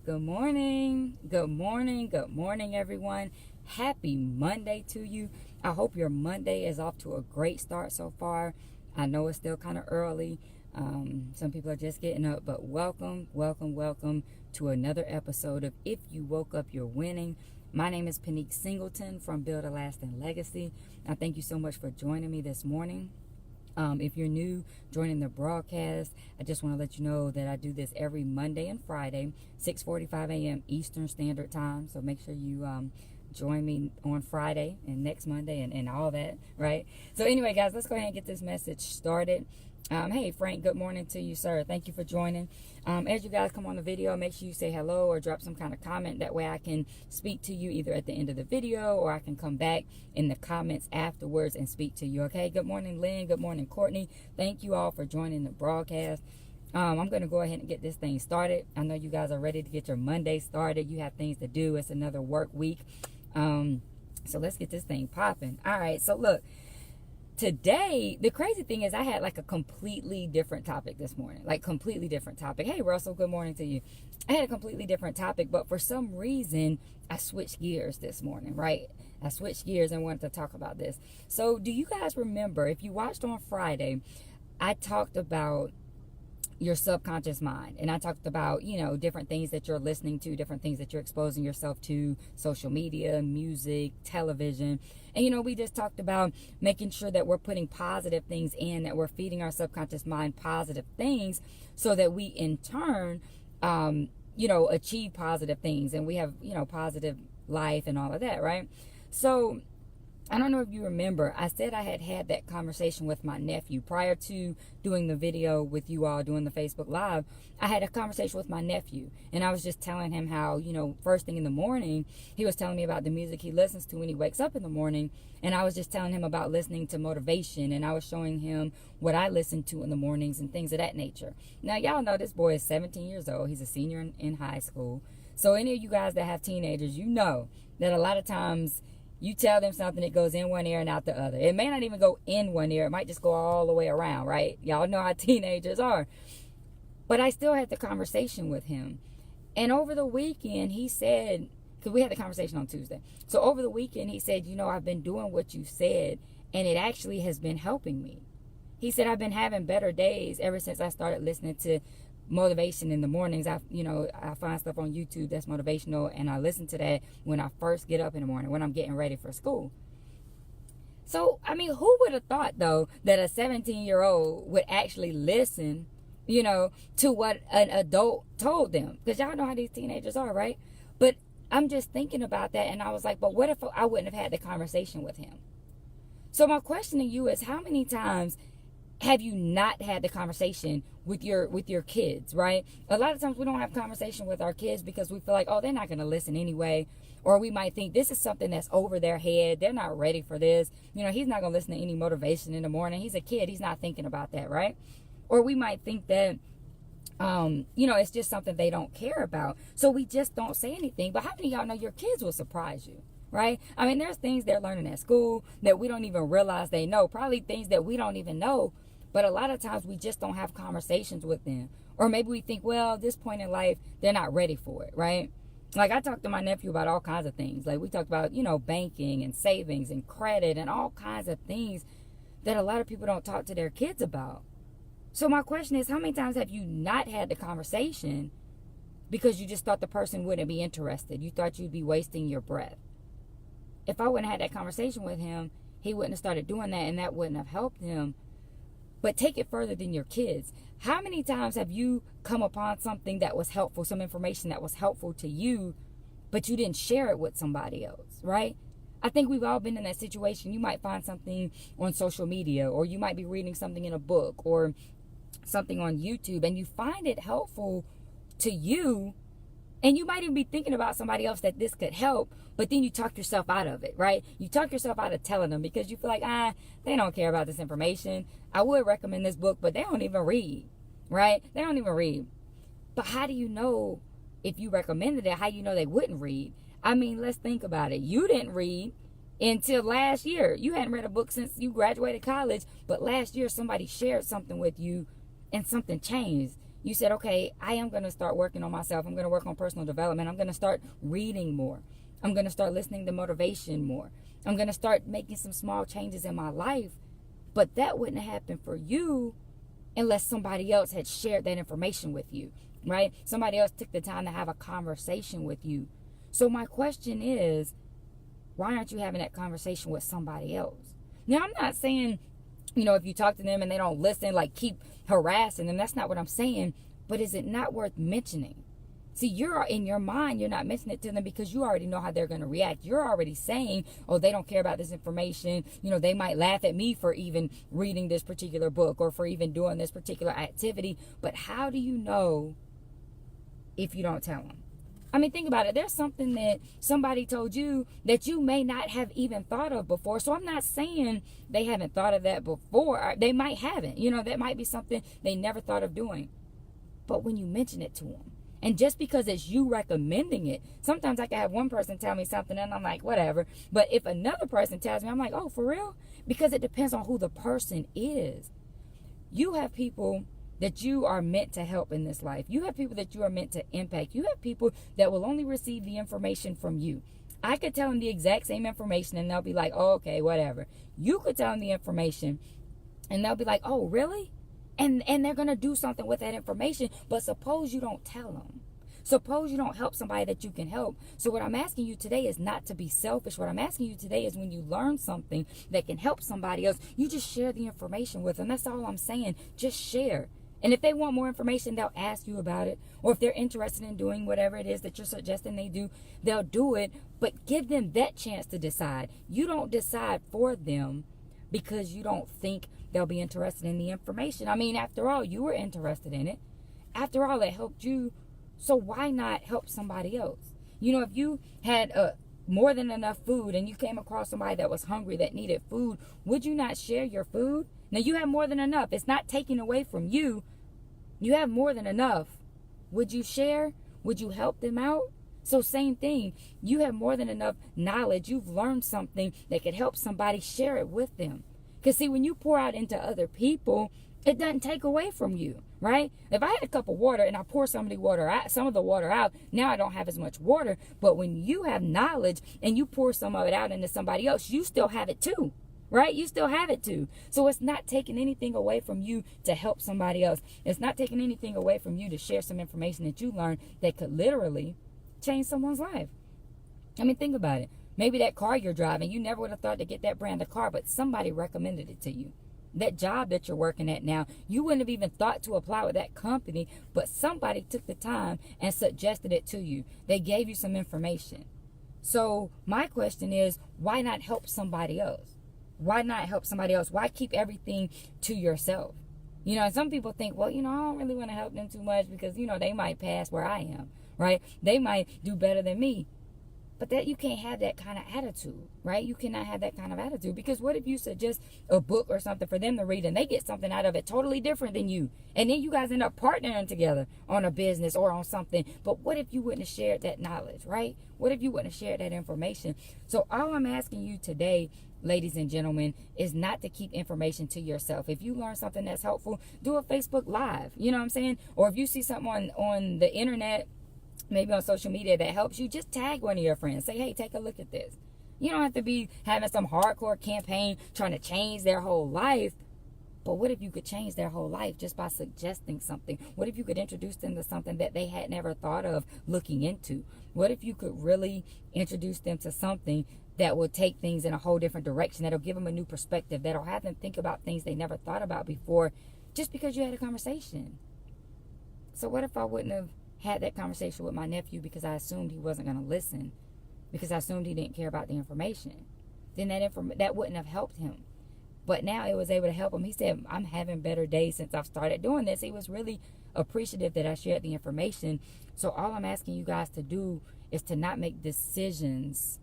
Good morning. Good morning. Good morning, everyone. Happy Monday to you. I hope your Monday is off to a great start so far. I know it's still kind of early. Some people are just getting up, but welcome to another episode of If You Woke Up, You're Winning. My name is Pinique Singleton from Build a Lasting Legacy. I thank you so much for joining me this morning. If you're new joining the broadcast, I just want to let you know that I do this every Monday and Friday, 6:45 a.m. Eastern Standard Time. So make sure you join me on Friday and next Monday and all that, right? So anyway, guys, let's go ahead and get this message started. Hey, Frank, good morning to you, sir. Thank you for joining. As you guys come on the video, make sure you say hello or drop some kind of comment. That way I can speak to you either at the end of the video or I can come back in the comments afterwards and speak to you, okay? Good morning, Lynn. Good morning, Courtney. Thank you all for joining the broadcast. I'm going to go ahead and get this thing started. I know you guys are ready to get your Monday started. You have things to do. It's another work week. So let's get this thing popping. All right, so look. Today, the crazy thing is I had like a completely different topic this morning. Like completely different topic. Hey, Russell, good morning to you. I had a completely different topic, but for some reason, I switched gears this morning, right? I switched gears and wanted to talk about this. So do you guys remember, if you watched on Friday, I talked about your subconscious mind. And I talked about, different things that you're listening to, different things that you're exposing yourself to, social media, music, television. And, we just talked about making sure that we're putting positive things in, that we're feeding our subconscious mind positive things so that we in turn, achieve positive things and we have, positive life and all of that, right? So I don't know if you remember, I said I had that conversation with my nephew prior to doing the video with you all, doing the Facebook Live. I had a conversation with my nephew, and I was just telling him how, first thing in the morning, he was telling me about the music he listens to when he wakes up in the morning, and I was just telling him about listening to motivation, and I was showing him what I listen to in the mornings and things of that nature. Now, y'all know this boy is 17 years old. He's a senior in high school. So any of you guys that have teenagers, you know that a lot of times you tell them something, it goes in one ear and out the other. It may not even go in one ear. It might just go all the way around, right? Y'all know how teenagers are. But I still had the conversation with him. And over the weekend, he said, because we had the conversation on Tuesday. So over the weekend, he said, I've been doing what you said, and it actually has been helping me. He said, I've been having better days ever since I started listening to motivation in the mornings. I find stuff on YouTube that's motivational, and I listen to that when I first get up in the morning, when I'm getting ready for school. So, who would have thought, though, that a 17-year-old would actually listen, to what an adult told them? Because y'all know how these teenagers are, right? But I'm just thinking about that, and I was like, but what if I wouldn't have had the conversation with him? So my question to you is, how many times have you not had the conversation with your kids, right? A lot of times we don't have conversation with our kids because we feel like, oh, they're not going to listen anyway. Or we might think this is something that's over their head. They're not ready for this. He's not going to listen to any motivation in the morning. He's a kid. He's not thinking about that, right? Or we might think that, it's just something they don't care about. So we just don't say anything. But how many of y'all know your kids will surprise you? Right? There's things they're learning at school that we don't even realize they know. Probably things that we don't even know. But a lot of times we just don't have conversations with them. Or maybe we think, well, at this point in life, they're not ready for it, right? Like I talked to my nephew about all kinds of things. Like we talked about, banking and savings and credit and all kinds of things that a lot of people don't talk to their kids about. So my question is, how many times have you not had the conversation because you just thought the person wouldn't be interested? You thought you'd be wasting your breath. If I wouldn't have had that conversation with him, he wouldn't have started doing that, and that wouldn't have helped him. But take it further than your kids. How many times have you come upon something that was helpful, some information that was helpful to you, but you didn't share it with somebody else, right? I think we've all been in that situation. You might find something on social media, or you might be reading something in a book or something on YouTube, and you find it helpful to you, and you might even be thinking about somebody else that this could help, but then you talk yourself out of it, right? You talk yourself out of telling them because you feel like, they don't care about this information. I would recommend this book, but they don't even read, right? They don't even read. But how do you know if you recommended it? How do you know they wouldn't read? Let's think about it. You didn't read until last year. You hadn't read a book since you graduated college, but last year somebody shared something with you and something changed. You said, okay, I am going to start working on myself. I'm going to work on personal development. I'm going to start reading more. I'm going to start listening to motivation more. I'm going to start making some small changes in my life. But that wouldn't have happened for you unless somebody else had shared that information with you, right? Somebody else took the time to have a conversation with you. So my question is, why aren't you having that conversation with somebody else? Now, I'm not saying, if you talk to them and they don't listen, like keep harassing them. That's not what I'm saying. But is it not worth mentioning? See, you're in your mind, you're not mentioning it to them because you already know how they're going to react. You're already saying, oh, they don't care about this information. They might laugh at me for even reading this particular book or for even doing this particular activity. But how do you know if you don't tell them? I mean, think about it. There's something that somebody told you that you may not have even thought of before. So I'm not saying they haven't thought of that before. They might haven't. That might be something they never thought of doing. But when you mention it to them, and just because it's you recommending it, sometimes I can have one person tell me something and I'm like, whatever. But if another person tells me, I'm like, oh, for real? Because it depends on who the person is. You have people that you are meant to help in this life. You have people that you are meant to impact. You have people that will only receive the information from you. I could tell them the exact same information and they'll be like, oh, okay, whatever. You could tell them the information and they'll be like, oh, really? And they're going to do something with that information. But suppose you don't tell them. Suppose you don't help somebody that you can help. So what I'm asking you today is not to be selfish. What I'm asking you today is when you learn something that can help somebody else, you just share the information with them. That's all I'm saying. Just share. And if they want more information, they'll ask you about it. Or if they're interested in doing whatever it is that you're suggesting they do, they'll do it. But give them that chance to decide. You don't decide for them because you don't think they'll be interested in the information. I mean, after all, you were interested in it. After all, it helped you. So why not help somebody else? If you had more than enough food and you came across somebody that was hungry, that needed food, would you not share your food? Now, you have more than enough. It's not taking away from you. You have more than enough. Would you share? Would you help them out? So same thing. You have more than enough knowledge. You've learned something that could help somebody. Share it with them. Because see, when you pour out into other people, it doesn't take away from you, right? If I had a cup of water and I pour some of the water out, now I don't have as much water. But when you have knowledge and you pour some of it out into somebody else, you still have it too, right? You still have it too. So it's not taking anything away from you to help somebody else. It's not taking anything away from you to share some information that you learned that could literally change someone's life. I mean, think about it. Maybe that car you're driving, you never would have thought to get that brand of car, but somebody recommended it to you. That job that you're working at now, you wouldn't have even thought to apply with that company, but somebody took the time and suggested it to you. They gave you some information. So my question is, why not help somebody else? Why not help somebody else? Why keep everything to yourself? And some people think, well, I don't really want to help them too much because, they might pass where I am, right? They might do better than me. But that you can't have that kind of attitude, right? You cannot have that kind of attitude because what if you suggest a book or something for them to read and they get something out of it totally different than you? And then you guys end up partnering together on a business or on something. But what if you wouldn't have shared that knowledge, right? What if you wouldn't have shared that information? So all I'm asking you today, ladies and gentlemen, is not to keep information to yourself. If you learn something that's helpful, do a Facebook Live. You know what I'm saying? Or if you see something on the internet, maybe on social media that helps you, just tag one of your friends. Say, hey, take a look at this. You don't have to be having some hardcore campaign trying to change their whole life. But what if you could change their whole life just by suggesting something? What if you could introduce them to something that they had never thought of looking into? What if you could really introduce them to something that will take things in a whole different direction, that'll give them a new perspective, that'll have them think about things they never thought about before just because you had a conversation? So what if I wouldn't have had that conversation with my nephew because I assumed he wasn't going to listen, because I assumed he didn't care about the information? Then that wouldn't have helped him. But now it was able to help him. He said, I'm having better days since I've started doing this. He was really appreciative that I shared the information. So all I'm asking you guys to do is to not make decisions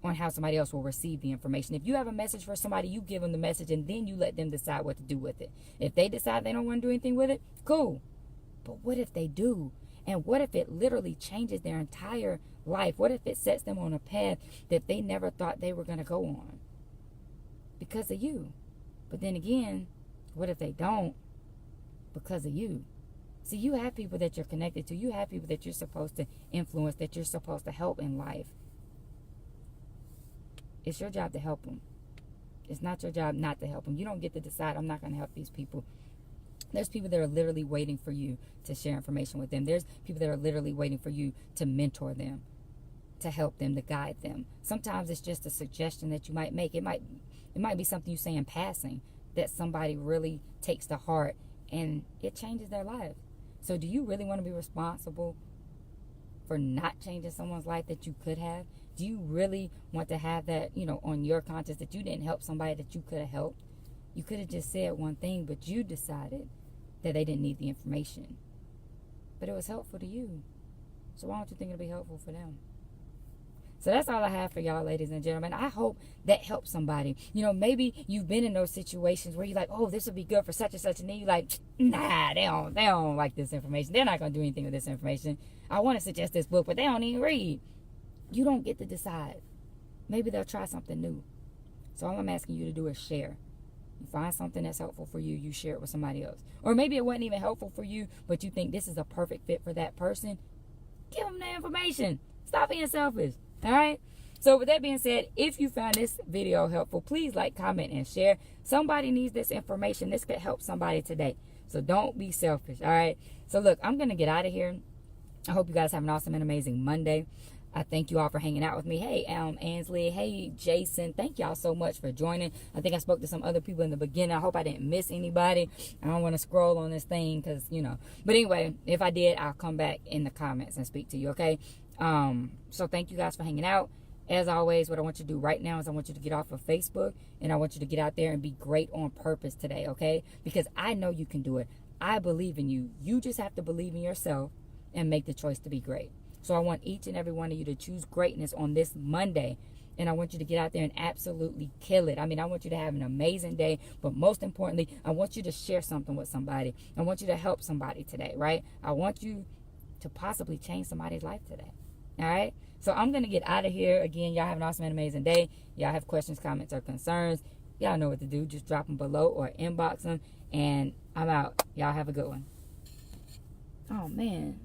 on how somebody else will receive the information. If you have a message for somebody, you give them the message and then you let them decide what to do with it. If they decide they don't want to do anything with it, cool. But what if they do? And what if it literally changes their entire life? What if it sets them on a path that they never thought they were going to go on? Because of you. But then again, what if they don't? Because of you. See, you have people that you're connected to. You have people that you're supposed to influence, that you're supposed to help in life. It's your job to help them. It's not your job not to help them. You don't get to decide, I'm not going to help these people. There's people that are literally waiting for you to share information with them. There's people that are literally waiting for you to mentor them, to help them, to guide them. Sometimes it's just a suggestion that you might make. It might be something you say in passing that somebody really takes to heart and it changes their life. So do you really want to be responsible for not changing someone's life that you could have? Do you really want to have that, on your conscience, that you didn't help somebody that you could have helped? You could have just said one thing, but you decided that they didn't need the information. But it was helpful to you. So why don't you think it'll be helpful for them? So that's all I have for y'all, ladies and gentlemen. I hope that helps somebody. Maybe you've been in those situations where you're like, oh, this would be good for such and such. And then you're like, nah, they don't like this information. They're not going to do anything with this information. I want to suggest this book, but they don't even read. You don't get to decide. Maybe they'll try something new. So all I'm asking you to do is share. You find something that's helpful for you, you share it with somebody else. Or maybe it wasn't even helpful for you, but you think this is a perfect fit for that person. Give them the information. Stop being selfish. All right? So with that being said, if you found this video helpful, please like, comment, and share. Somebody needs this information. This could help somebody today. So don't be selfish. All right? So look, I'm going to get out of here. I hope you guys have an awesome and amazing Monday. I thank you all for hanging out with me. Hey, Ansley. Hey, Jason. Thank y'all so much for joining. I think I spoke to some other people in the beginning. I hope I didn't miss anybody. I don't want to scroll on this thing because, But anyway, if I did, I'll come back in the comments and speak to you, okay? So thank you guys for hanging out. As always, what I want you to do right now is I want you to get off of Facebook. And I want you to get out there and be great on purpose today, okay? Because I know you can do it. I believe in you. You just have to believe in yourself and make the choice to be great. So I want each and every one of you to choose greatness on this Monday. And I want you to get out there and absolutely kill it. I want you to have an amazing day. But most importantly, I want you to share something with somebody. I want you to help somebody today, right? I want you to possibly change somebody's life today. All right? So I'm going to get out of here. Again, y'all have an awesome and amazing day. Y'all have questions, comments, or concerns. Y'all know what to do. Just drop them below or inbox them. And I'm out. Y'all have a good one. Oh, man.